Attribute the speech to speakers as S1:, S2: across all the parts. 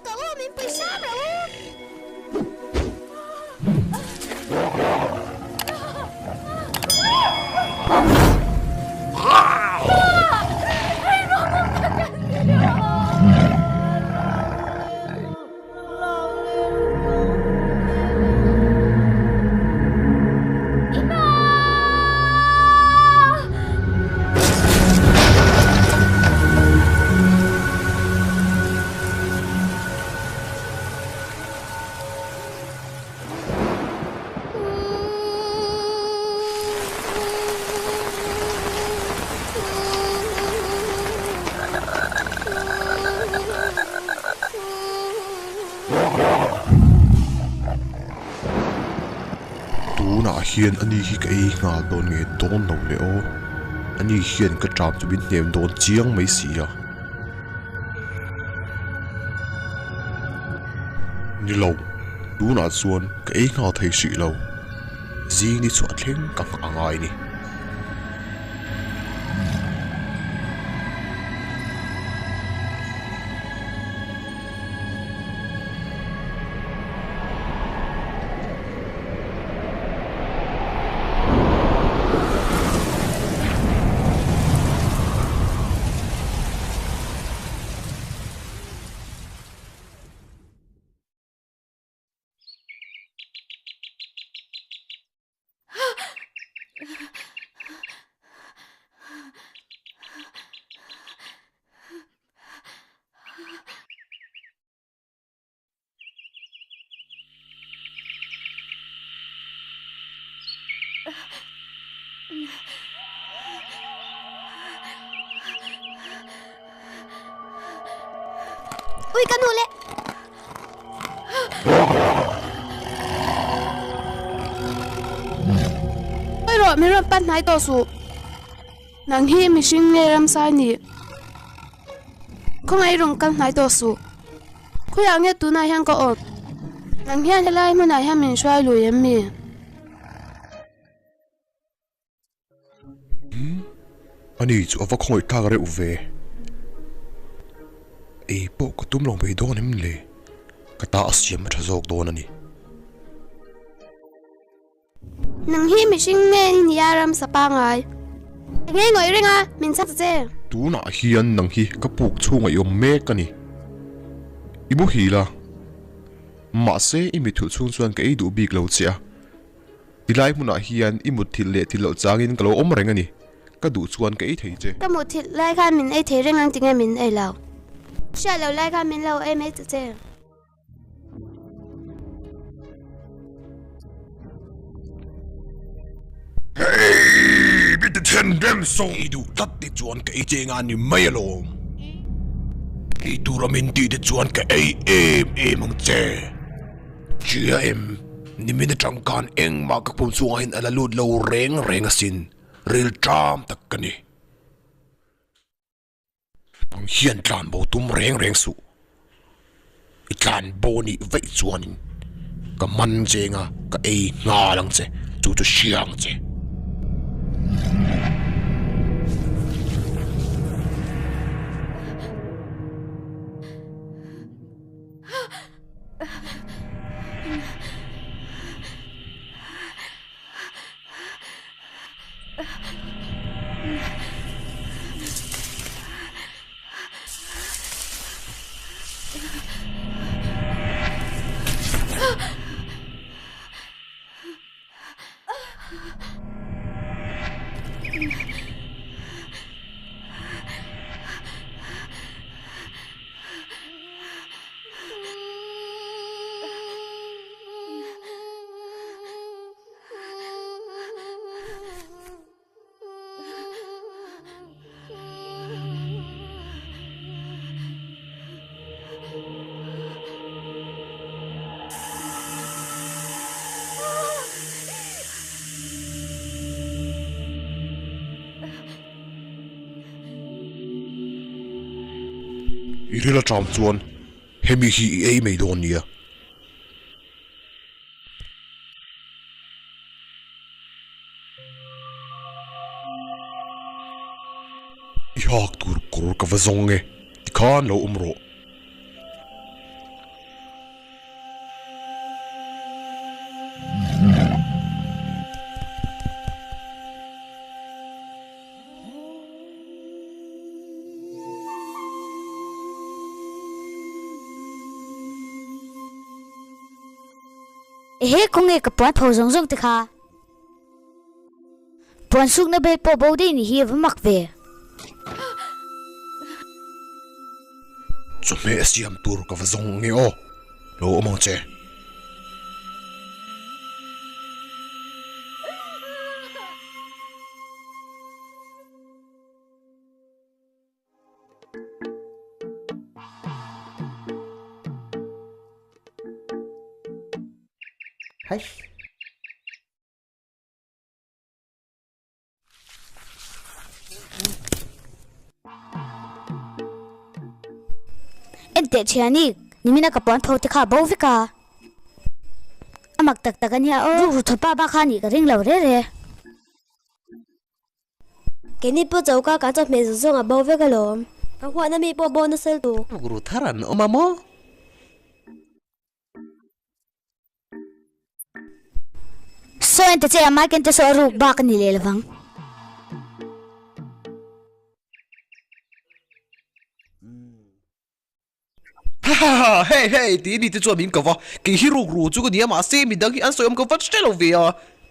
S1: cả ô mình bị sao rồi
S2: na hiền anh hi cái ngà đồn nghe đồn đâu lẽ ô anh hiền cái trạm cho bên niệm đồn chiang mấy xí à như lâu tú na xuân cái ngà thấy sĩ lâu gì đi xuất lên các anh ai nè
S1: ui cái nụ lệ ôi rồi mình bắt nãy tổ số nàng hi mình xin nghe làm sao nhỉ không ai rong căn nãy tổ số khối áo nghe tú này hàng có ổn nàng hiền thế lại mà này hàng mình xoay lùi em mi
S2: anh ấy chú avak khoi ta gare uve ấy bộ có túm lòng bề đón em lệ cái ta xiêm mà thazok đón anh ấy
S1: nàng hi mình xin nghe ni aram sapa ngai nghe ngồi ring à mình sắp dễ
S2: tú na hiền nàng hi cái buộc chung ở yom mẹ cái này ibu hi la mà sẽ imi thu chung chuan cái đủ big lâu chia đi lại muốn na hiền imut thil lệ thil lâu changin cái lâu om reng anh cái đủ chuan cái thấy chứ
S1: cái một thịt lại khai mình ấy thấy ring ngang tiếng mình ấy lâu sao lâu lại khai mình lâu em ấy dễ
S2: hey biết thiên đem song idu tắt đi chuan cái chơi ngan ni mấy lom idu ramin đi chuan cái em mong chơi chia em ni mình trong can eng mà các phong suang hin ala lut lâu reng asin real tram tak kani ang hian tlan bo tum reng su itlan bo ni vei chuan ka man jenga ka nga lang che chu siang che irila tram chuan hemi hi ei mei don nia i hak tur kur ka vazong nge ti khan lo umro
S3: เฮ้คงเอกปอนพอซงซงติค่ะปอนสุกนะเบปอบดีนี่เฮียมักเว
S2: จุดเมสยามตูร์กับซงเงโอโลมองเจ
S4: เฮ้ย
S3: เอ็นเตชิอานิกนี่มีนักปอนพอติค่ะบ่ฟิกาอามักตักตักันเนี่ยโอ้รูทป้าบ้าขานี่ก็ริงเหล่าเร่
S5: 给你不走个，赶着没事送啊，包这个咯。不过那没包包那是多。
S4: กูรู้ท่ารันออกมาโม
S3: โซเอ็นเตเจอามาเกันเตโซรูบ้ากันนี่เลยละฟัง
S4: ฮ่าฮ่าฮ่าเฮ้ยเฮ้ยตีนี่จะจวนมินกับว่ากี่ฮิรุกรู้จู่ก็เนี่ยมาเซมิดังที่อันสวยมกับว่าจะเล่าเวีย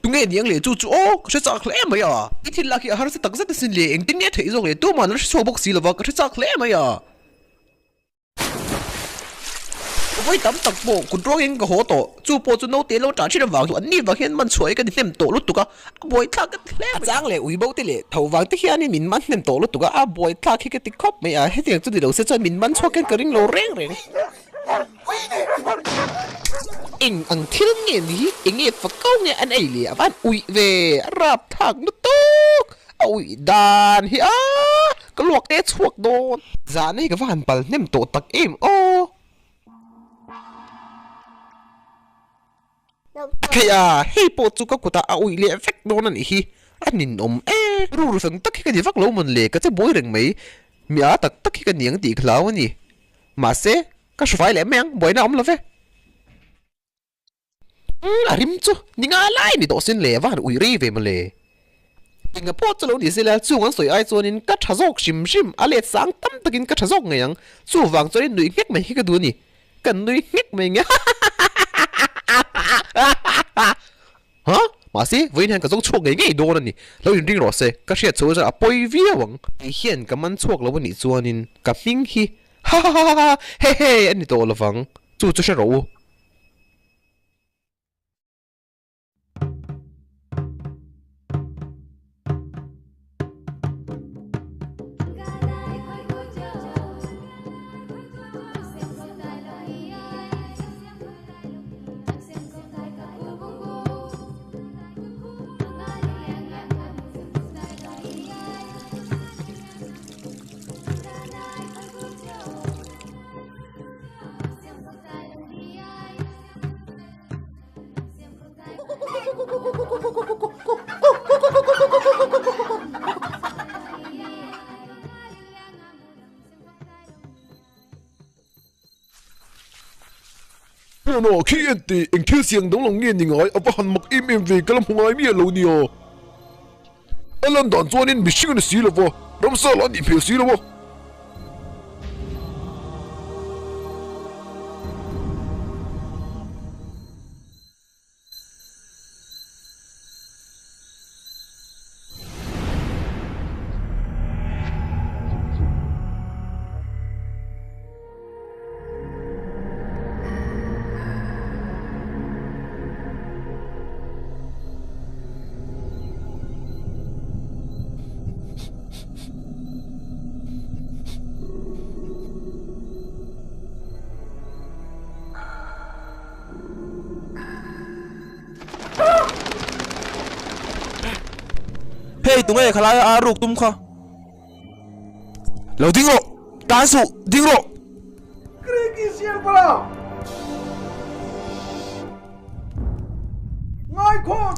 S4: ตุงเงี้ยเนี่ยเลยจู่โอ้ก็จะจักเล่ไหมอ่ะอีที่ลักที่หาสิ่งตั้งใจจะสินเลยเองที่เนี่ยเธอจะเลยตัวมันนั่นชัวร์บอกสิละว่าก็จะจักเล่ไหมอ่ะไว้ตั้มตักโบคุณร้องเองก็หัวโตจู่โปจู่โน้ตเตลจ่าชิดวางตัวนี้ว่าเห็นมันสวยกันเต็มโตลุตุกะบอยทักกันเล่จังเลยอุ้ยบอกที่เลย头วางที่เฮียนี่มินมันเต็มโตลุตุกะบอยทักให้กันติดคบไหมอ่ะให้เด็กจู่เดี๋ยวเสียใจมินมันชอบกันกระริ่งโลเร่งเลยเอ็งอังที่เงี้ยนี่เอ็งเงี้ยฝักเก้าเงี้ยอันไอเลี่ยบ้านอุ้ยเวรับทักนุตุกอุ้ยดานเฮียก็ลวกเตะชวกโดนจานนี่ก็ว่าหันไปเต็มโตตักเอ็มโอขยะให้ปวดจุกกุตาเอาอีเลี้ยเฟกโดนนี่ฮีอันนินอมรู้รู้สังตักขี้กันยี่ฟักโลมันเล็กก็จะบ่อยเร่งไหมมีอาตักตักขี้กันยังตีขลาวนี่มาเซ่ก็ช่วยแหลมยังบ่อยนะอมละเฟ้อาริมจูนี่งาไล่นี่ตัวสินเล่ว่าอุ้ยรีเวมันเลยยิงกับพ่อจะรู้ดิสิแล้วจู่กันสวยไอตัวนี้ก็ชะโจกชิมชิมอะไรสังตั้มตะกินก็ชะโจกไงยังจู่วางตัวนี้หนุ่ยเงี้ยมันให้กันดูนี่กันหนุ่ยเงี้ยมันเงี้ยฮะมาสิวันนี้ก็ต้องช่วยไงโดนนี่แล้วยังดิ้งรอเซ่ก็เสียชัวร์จะปล่อยวิ่งวังไอ้เหี้ยก็มันช่วยแล้ววันนี้ตัวนี้กับมิงฮีฮ่าฮ่าฮ่าเฮ้เฮ้อันนี้ตัวละฟังจู่จะเชื่อรู้
S2: โน่ขี้เอ็นตีเอ็งชื่อเสียงต้องลงเงี้ยยังไงเอาไปหันมักอิมเอ็มวีกำลังหงายมีอะไรเนี่ยอันนั้นด่านตัวนี้มิชิกันสีแล้ววะรำซาลานี่เพียสีแล้ววะ
S4: เฮ้ยตุ้งเอ๋ขลายอารุกตุ้มข้าเราดิ้งโร่การสู้ดิ้งโร่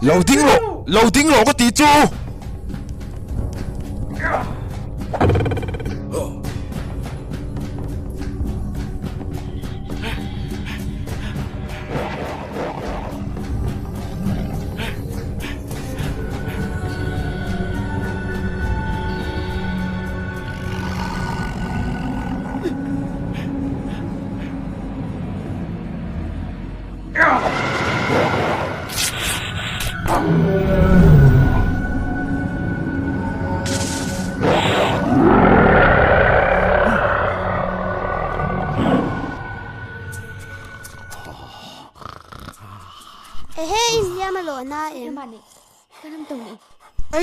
S4: เราดิ้งโร่เราดิ้งโร่ก็ตีจู
S2: Yeah!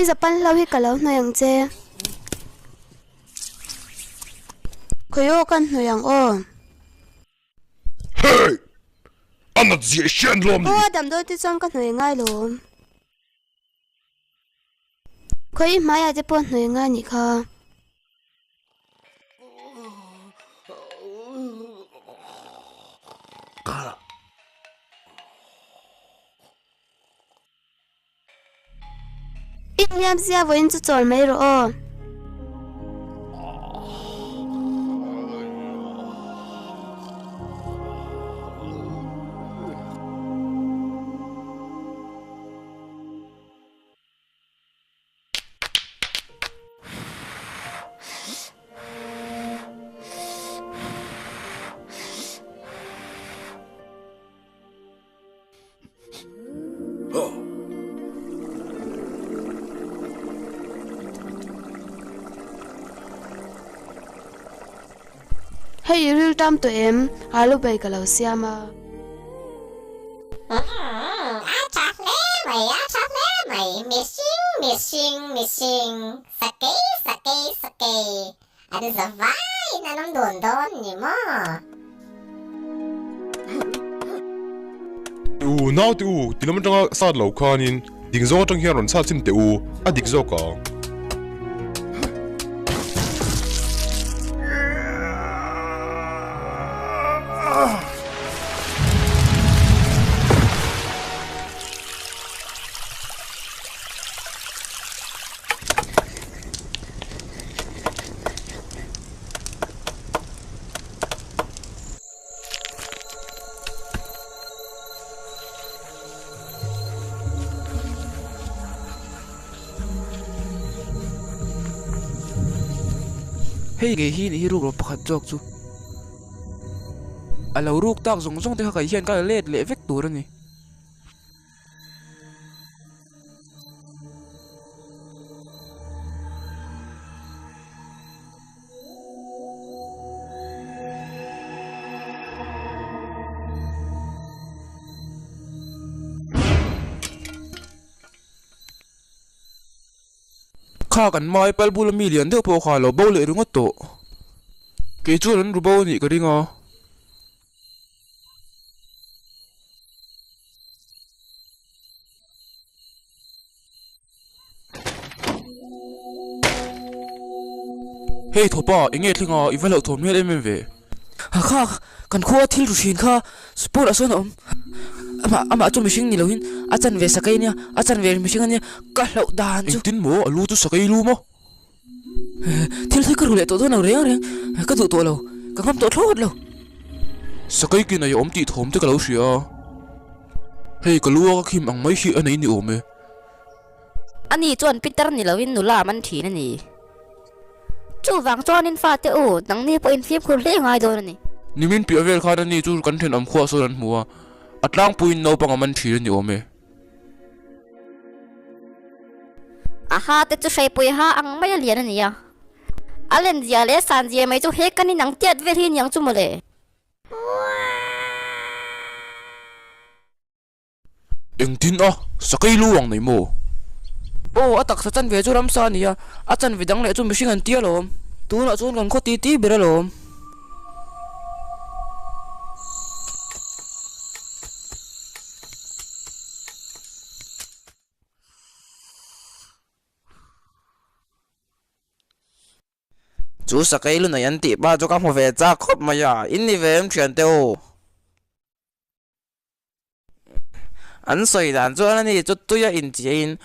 S1: khoi zapan lau hi kalau noyang che khoi o kan noyang o
S2: Hey! Anat zi shen lom
S1: o dam do ti chang kan noi ngai lo khoi maya je pon noi ngai ni kha Inyam sia voin chu chol mai ro o Hey ril tam to em alu bai kalau siama
S6: mày missing sake ada zavai nanong don ni mo
S2: u nau tu tilam tanga sad lo khanin ding zo tang hian ron sa chin te u adik zo ka
S7: Hei ge hi ni ru ro pakhat jok chu alo ruk tak zong zong te kha kai hian ka let le vek tur ani kha kan mai pal bul million de po kha lo bo le rungot to ke chu ran ru bo ni ka ringa hey thopa inge thlinga iwalo thom me em ve kha kan khuwa thil ru shin kha sport ason om ama chu mishing ni lohin achan ve sakai nia achan ve mishing ania ka hlo dan chu tin mo alu chu sakai lu mo thil thai ka ru le to do na reng ka du to lo ka ngam to thot lo sakai ki na yom ti thom te ka lo sia hey ka lu ka khim ang mai hi anei ni ome
S3: ani chuan Peter ni loin nula man thi na ni chu wang chuan in fa te o nang ni po in fim khur le ngai do ni
S7: nimin pi avel kha ni chu kan then am khwa so ran muwa atlang puin no pang man thi ni ome
S3: aha te chu shai pui ha ang mai lian ni ya alen dia le san dia mai chu he kan ni nang tiat ver hin yang chu mole
S7: eng tin a sakai lu wang nei mo o atak sa chan ve chu ram sa ni ya a chan ve dang le chu mishing an tia lom tu na chun kan kho ti ti beralom chú sakai lu na yan ti ba cho kam ho ve cha khop ma ya in ni vem thian te o an soi dan cho na ni chu tu ya in chi in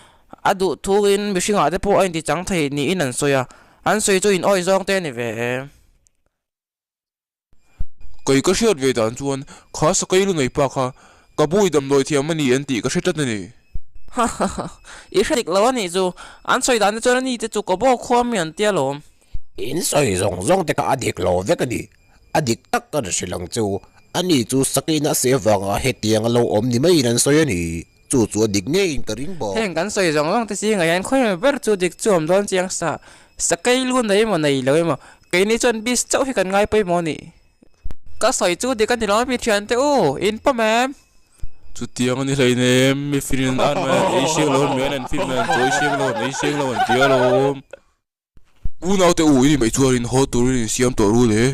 S7: adu thu in mi singa te po ai ti chang thei ni in an soya an soi chu in oi zong te ni ve
S2: kai ka shiat ve dan chuan kha sakai lu nei pa kha ka bui dam loi thiam ani an ti ka hretat ni
S7: ha ha ha i hretik lo ni chu an soi dan cho na ni te chu ko bo khom mi an tia lom
S4: in soi zong te ka adik lo ve ka ni adik tak ka silang chu ani chu sakina se wanga hetiang lo om ni mai nan soi ani chu adik nge in taring bo
S7: heng kan soi zong te si nga yan khoi ber chu dik chu om don chiang sa sakai lu nei mo nei lo mo ke ni chon bis chau hi kan ngai pai mo ni ka soi chu dik kan ni lo mi thian te o in pa mem จุดเตียงนี่เลยเนี่ยมีฟินอันมาไอเชียงโลนเมียนันฟินมันตัวไอเชียงโลนเดียวโลมอูน่าแต่อูนี่ไม่ชัวรินฮอตัวรินเสียมตัวรู้เลย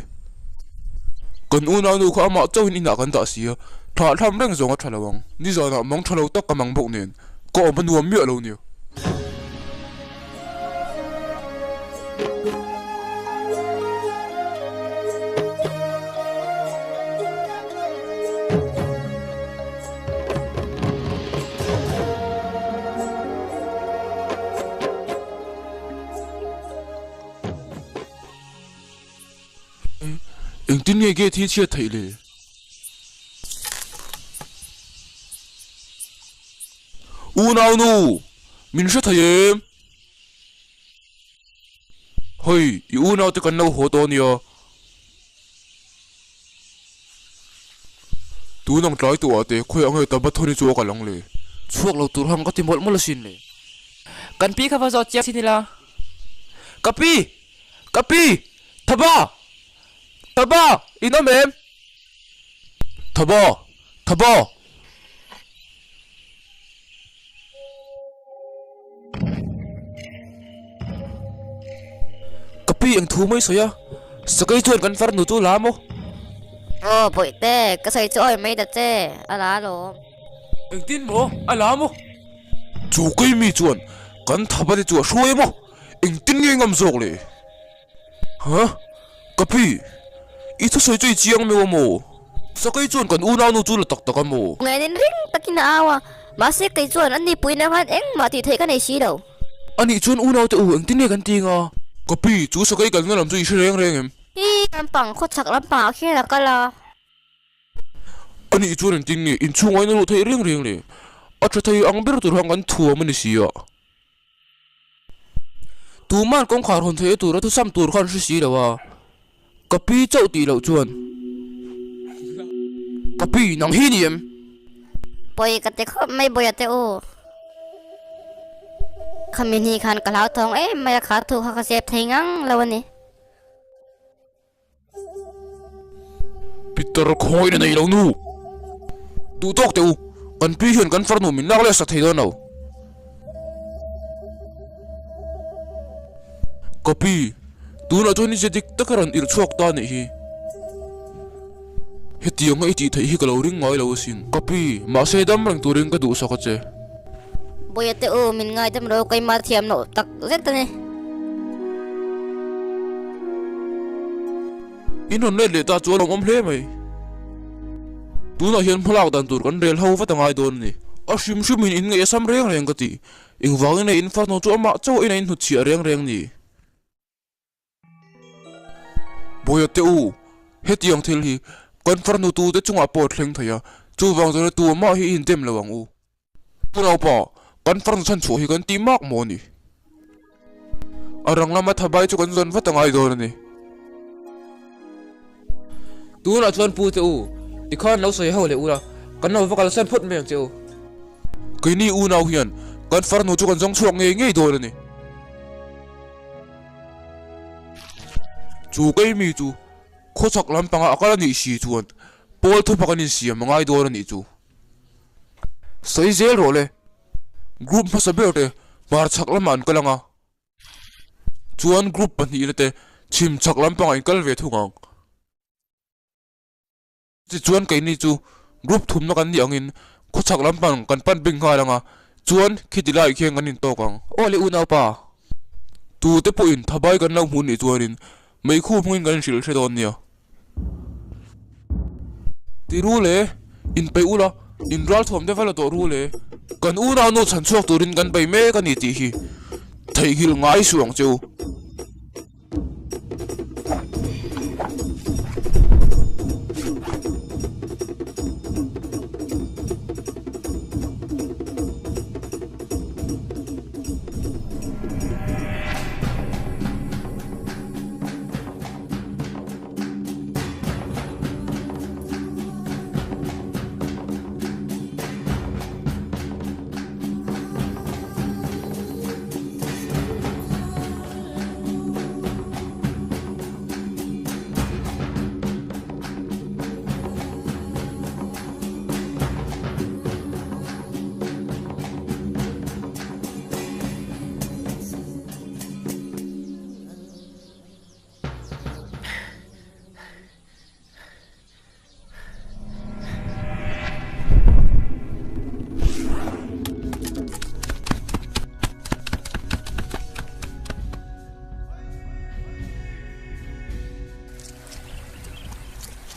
S7: กันอูน่าดูข้ามาเจ้าอินนักกันตาเสียถ้าทำเรื่องสงฆ์ทะเลวังนี่จะน่ะมังทะเลตักกำมังบกเนี่ยก็มันรวมเยอะแล้วเนี่ยเอ็งที่นี่เกที่เชียร์ไทยเลยอูน่าหนูมินเชียร์ไทยเฮ้ยอูน่าจะกันเอาหัวตัวเนี่ยตัวน้องใจตัวเตะคุยเอาเงินตับบัตรนี่จัวกันลังเลยช่วงเราตัวทำก็ติมบดมลสินเลยกันปีข้าพเจ้าเจ้าสินี่ละกับปีทับบ้าอีน้องเอ็มทับบ้กับพี่ยังทูไม่สวยอ่ะสกายชวนกันฟันหนูตัวลาม
S3: โอ้ป่วยแต่ก็ใส่จ้อยไม่ได้เจ้อะไรหรอ
S7: ยังตินโมอะไรโมจูกายมีชวนกันทับไปจัวช่วยโมยังตินยังงำโซกเลยฮะกับพี่อีทุกสิ่งที่เจียงไม่ว่าโมสกายชวนกันอูน่าหนูตัวละตักกันโม
S3: ไงนี่ริงตะกินเอาอ่ะมาเสียไก่จ้วนอันนี้ปุยนะครับเอ็งมาที่เทกันในชีเดา
S7: อันนี้ชวนอูน่าแต่อูยังตินยังกันจริงอ่ะกับพี่จูสกายกันนั่นลำตัวอีเชียงเร่งเอ็ม
S3: อีลำปังโคตรฉักลำปังแค่ละก็ละ
S7: อันนี้ชวนจริงนี่อินช่วงไว้ในรถไทยเร่งเลยอัจฉริยะอังเบอร์ตัวทางกันทัวมันนี่สิอ่ะตัวมันกงขาดคนเทตัวรัตุซ้ำตัวคันสิแล้วว่ากับพี่เจ้าตีเหล่าชวนกับพี่นังฮีนี่เอ็ม
S3: ป่วยกันแต่เขาไม่ป่วยแต่โอ้ขมิ้นฮีคันกะลาวทองไม่อยากขาดถูกเขาเสียบทิ้งแล้ววันนี้
S7: ปิดตาคอยในเหล่านู้ดูตอกเตียวกันพี่เห็นกันฟันหนุ่มนักเลี้ยสัตย์ให้ด้วยเอากับพี่ดูน่าจะนี่จะดิกตะการันอิรชวกตาเนี่ยฮีเฮตียงไอจีไทยฮีก็เราริ่งง่ายเราสินกับพี่มาเสดำรังตัวริ่งก็ดูสักเจ
S3: บ่อยแต่โอ้มินง่ายดำเราไกมาเทียมโนตักเซ็ตนี่
S7: อินนนเล่ตาจวนลงอมเพลไหมดูน่าเห็นพลังดันตัวกันเรียลเฮาฟัดง่ายโดนนี่อาชิมมินอินไงซ้ำเรียงกติอิงวางในอินฟัดโนจัวมาเจ้าอินอินหุดเชียเรียงนี่บ่อยแต่โอ้เฮตียงเทลฮีกันฟันโนตัวเด็จงอาปอดเล็งทายจูวางตัวตัวมาฮีอินเต็มระวังโอ้ตัวเราป่ะกันฟันฉันช่วยกันตีมากโมนี่อารังลามาทบายจุกันจนฟัดง่ายโดนนี่ตัวน่ะชวนพูดเจ้าที่ข้าเราใส่เฮาเลยอูละกันเราฟังกันเส้นพุทธเมียงเจ้ากินี่อูน่าเฮียนกันฟันโนจุกันจงช่วงเงี้ยโดนนี่จูก็มีจูโคชักลำปังอาการนี่สีจวนปอลทุบกันนี่สีมังไอโดนนี่จูใส่เจลโรเลยกรุ๊ปมาสเบลเตมาชักลำมันกันละจวนกรุ๊ปปันนี่เลยเตชิมชักลำปังอินกันเวทุงังจะจวนกันนี่จูกรุ๊ปทุ่มนักกันนี่อังอินโคชักลำปังกันปั้นบิงหายละจวนคิดดีไล่เคียงกันนี่โตกังโอเลอุนาป่าตูเตปอินทบายกันน้ำหุ่นนี่จวนินไม่คู่มึงกันสิลเชดอนเนี่ยที่รู้เลยอินไปอูละอินรัลทอมเดฟเฟลตัวรู้เลยกันอูราโนฉันชอบตัวรินกันไปเมกันนี่ตีฮีไทยกิลง่ายสวงเจ้า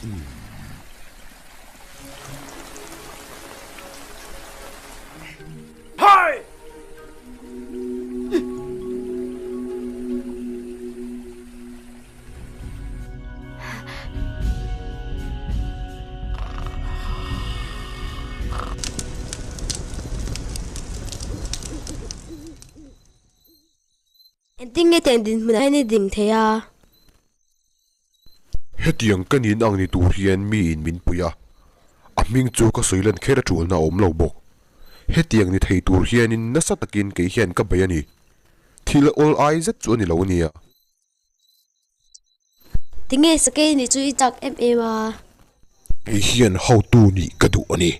S5: En ting nghe tiền din mình hay ni ding thế à.
S2: hetiang kanin ang ni tur hian mi in min puya aming chu ka soilan khera chul na om lo bok hetiang ni thei tur hian in nasa takin ke hian ka bayani thil all eyes chu ni lo nia
S5: Tiếng nghe sake ni chui chak em à.
S2: e hian how tu ni ka du ani